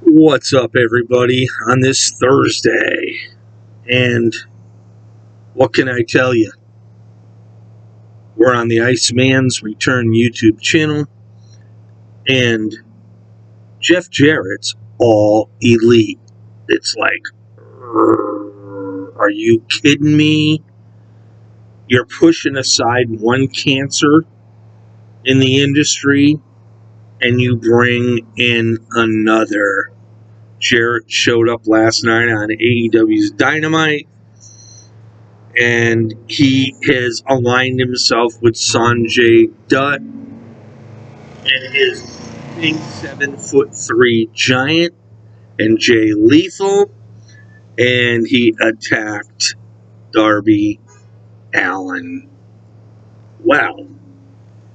What's up, everybody, on this Thursday? And what can I tell you? We're on the Iceman's Return YouTube channel, and Jeff Jarrett's all elite. It's like, are you kidding me? You're pushing aside one cancer in the industry, and you bring in another. Jarrett showed up last night on AEW's Dynamite, and he has aligned himself with Sanjay Dutt and his big 7'3" giant and Jay Lethal, and he attacked Darby Allin. Well,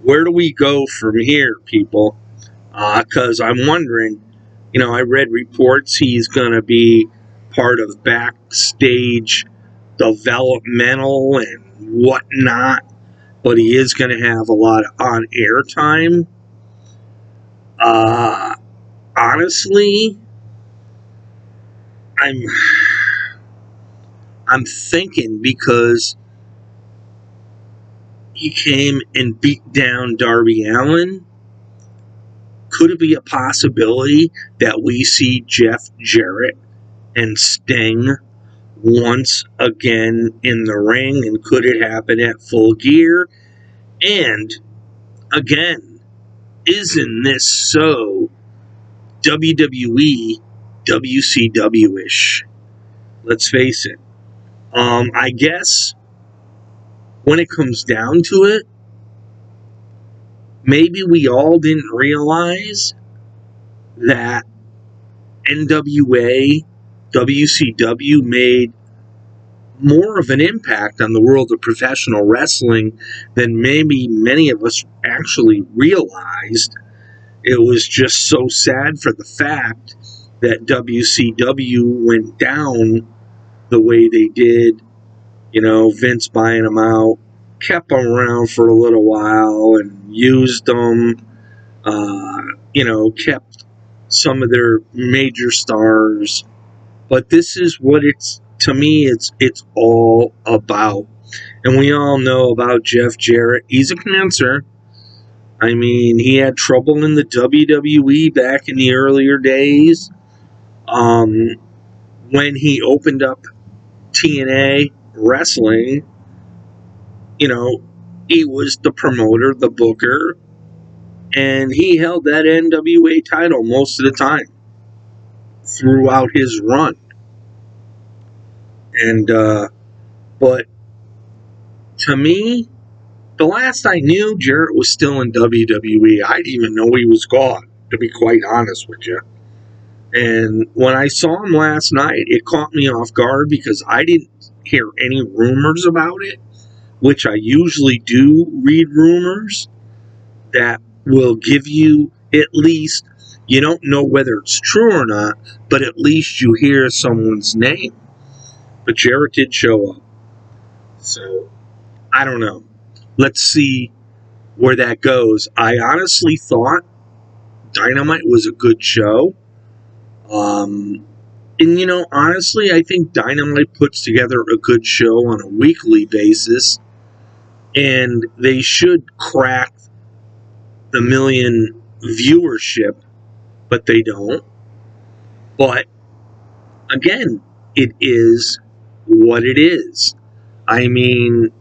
where do we go from here, people? Because I'm wondering, I read reports he's going to be part of backstage developmental and whatnot, but he is going to have a lot of on-air time. Honestly, I'm thinking, because he came and beat down Darby Allin, could it be a possibility that we see Jeff Jarrett and Sting once again in the ring? And could it happen at Full Gear? And again, isn't this so WWE WCW-ish? Let's face it. I guess when it comes down to it, maybe we all didn't realize that NWA WCW made more of an impact on the world of professional wrestling than maybe many of us actually realized. It was just so sad for the fact that WCW went down the way they did. Vince buying them out, kept them around for a little while and used them, kept some of their major stars. But this is what to me, it's all about. And we all know about Jeff Jarrett. He's a cancer. I mean, he had trouble in the WWE back in the earlier days. When he opened up TNA Wrestling, he was the promoter, the booker, and he held that NWA title most of the time throughout his run. And, but to me, the last I knew, Jarrett was still in WWE. I didn't even know he was gone, to be quite honest with you. And when I saw him last night, it caught me off guard because I didn't hear any rumors about it, which I usually do read rumors that will give you at least, you don't know whether it's true or not, but at least you hear someone's name. But Jarrett did show up. So, I don't know. Let's see where that goes. I honestly thought Dynamite was a good show. And, honestly, I think Dynamite puts together a good show on a weekly basis. And they should crack the million viewership, but they don't. But, again, it is what it is. I mean,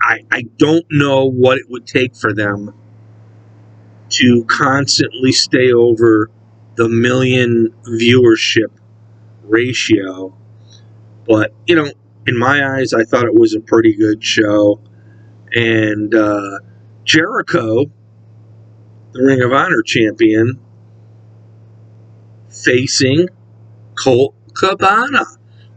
I don't know what it would take for them to constantly stay over the million viewership ratio. But, in my eyes, I thought it was a pretty good show. And Jericho, the Ring of Honor champion, facing Colt Cabana.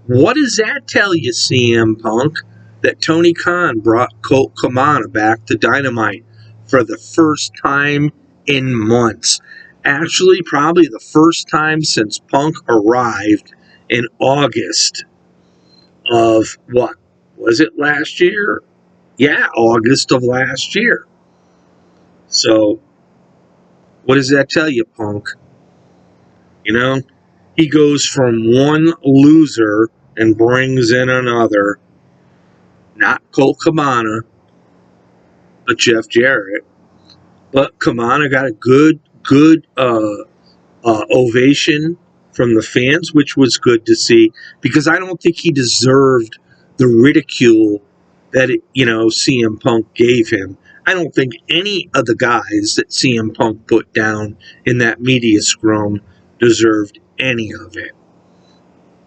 What does that tell you, CM Punk? That Tony Khan brought Colt Cabana back to Dynamite for the first time in months. Actually, probably the first time since Punk arrived in August of, what, was it last year? Yeah, August of last year. So, what does that tell you, Punk? You know, he goes from one loser and brings in another. Not Colt Cabana, but Jeff Jarrett. But Cabana got a good ovation from the fans, which was good to see because I don't think he deserved the ridicule that CM Punk gave him. I don't think any of the guys that CM Punk put down in that media scrum deserved any of it.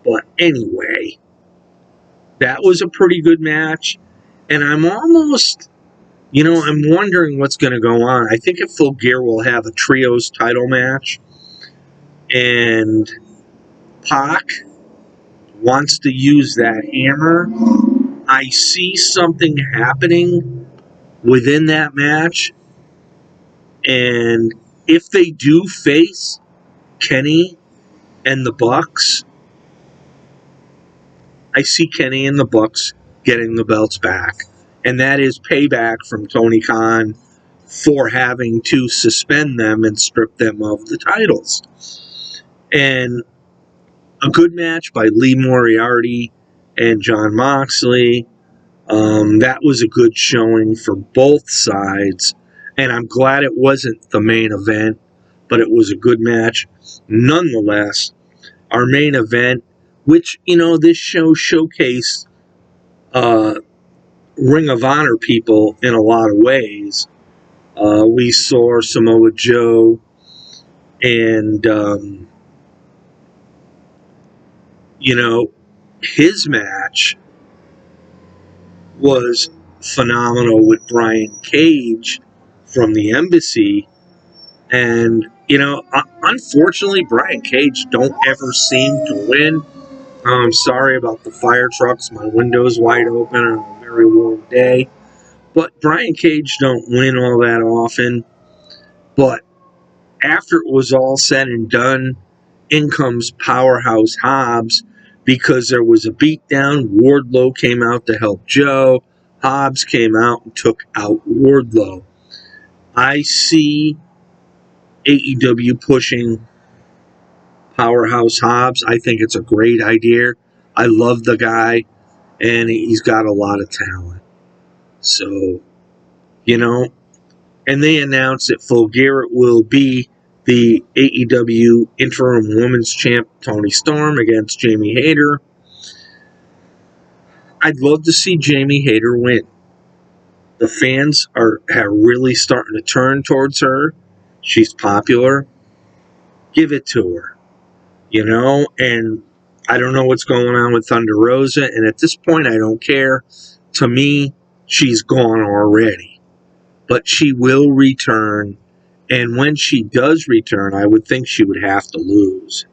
But anyway, that was a pretty good match, and I'm almost, I'm wondering what's going to go on. I think if Full Gear will have a trios title match, and Pac wants to use that hammer. I see something happening within that match, and if they do face Kenny and the Bucks, I see Kenny and the Bucks getting the belts back, and that is payback from Tony Khan for having to suspend them and strip them of the titles. And a good match by Lee Moriarty and Jon Moxley. That was a good showing for both sides, and I'm glad it wasn't the main event, but it was a good match. Nonetheless, our main event, which, this show showcased Ring of Honor people in a lot of ways. We saw Samoa Joe and, his match was phenomenal with Brian Cage from the Embassy. And, unfortunately, Brian Cage don't ever seem to win. I'm sorry about the fire trucks. My window's wide open on a very warm day. But Brian Cage don't win all that often. But after it was all said and done, in comes Powerhouse Hobbs because there was a beatdown. Wardlow came out to help Joe. Hobbs came out and took out Wardlow. I see AEW pushing Powerhouse Hobbs. I think it's a great idea. I love the guy, and he's got a lot of talent. So, and they announced that Full Gear will be the AEW interim women's champ Toni Storm against Jamie Hayter. I'd love to see Jamie Hayter win. The fans are really starting to turn towards her. She's popular. Give it to her. And I don't know what's going on with Thunder Rosa, and at this point I don't care. To me, she's gone already. But she will return, and when she does return, I would think she would have to lose.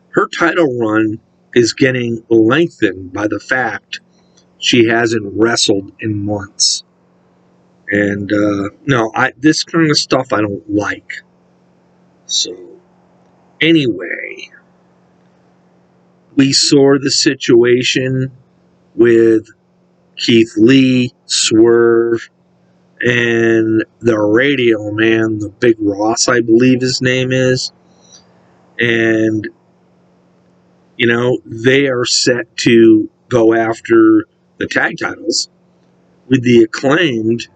Her title run is getting lengthened by the fact she hasn't wrestled in months. And this kind of stuff I don't like. So, anyway, we saw the situation with Keith Lee, Swerve, and the radio man, the Big Ross, I believe his name is. And, they are set to go after the tag titles with the Acclaimed.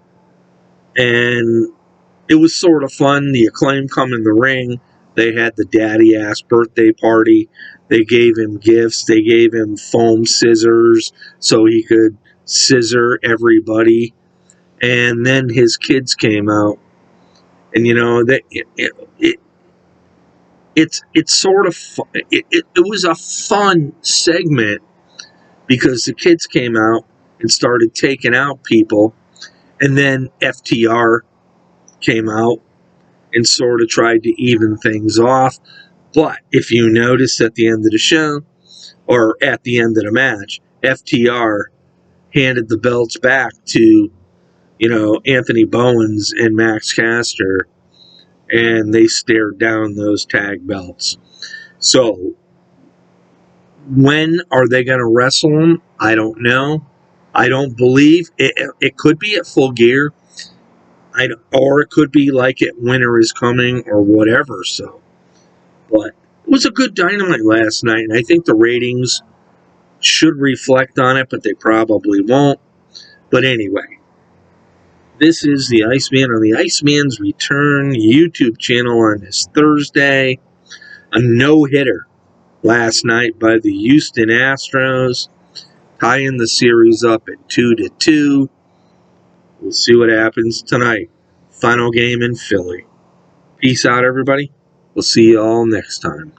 And it was sort of fun. The Acclaimed come in the ring. They had the daddy-ass birthday party. They gave him gifts. They gave him foam scissors so he could scissor everybody. And then his kids came out. And, it's sort of fun. It was a fun segment because the kids came out and started taking out people. And then FTR came out and sort of tried to even things off. But if you notice at the end of the show, or at the end of the match, FTR handed the belts back to, Anthony Bowens and Max Caster, and they stared down those tag belts. So, when are they going to wrestle them? I don't know. I don't believe it could be at Full Gear. Or it could be like it, winter is coming or whatever. So, but it was a good Dynamite last night, and I think the ratings should reflect on it, but they probably won't. But anyway, this is the Iceman on the Iceman's Return YouTube channel on this Thursday. A no-hitter last night by the Houston Astros, tying the series up at 2-2. We'll see what happens tonight. Final game in Philly. Peace out, everybody. We'll see you all next time.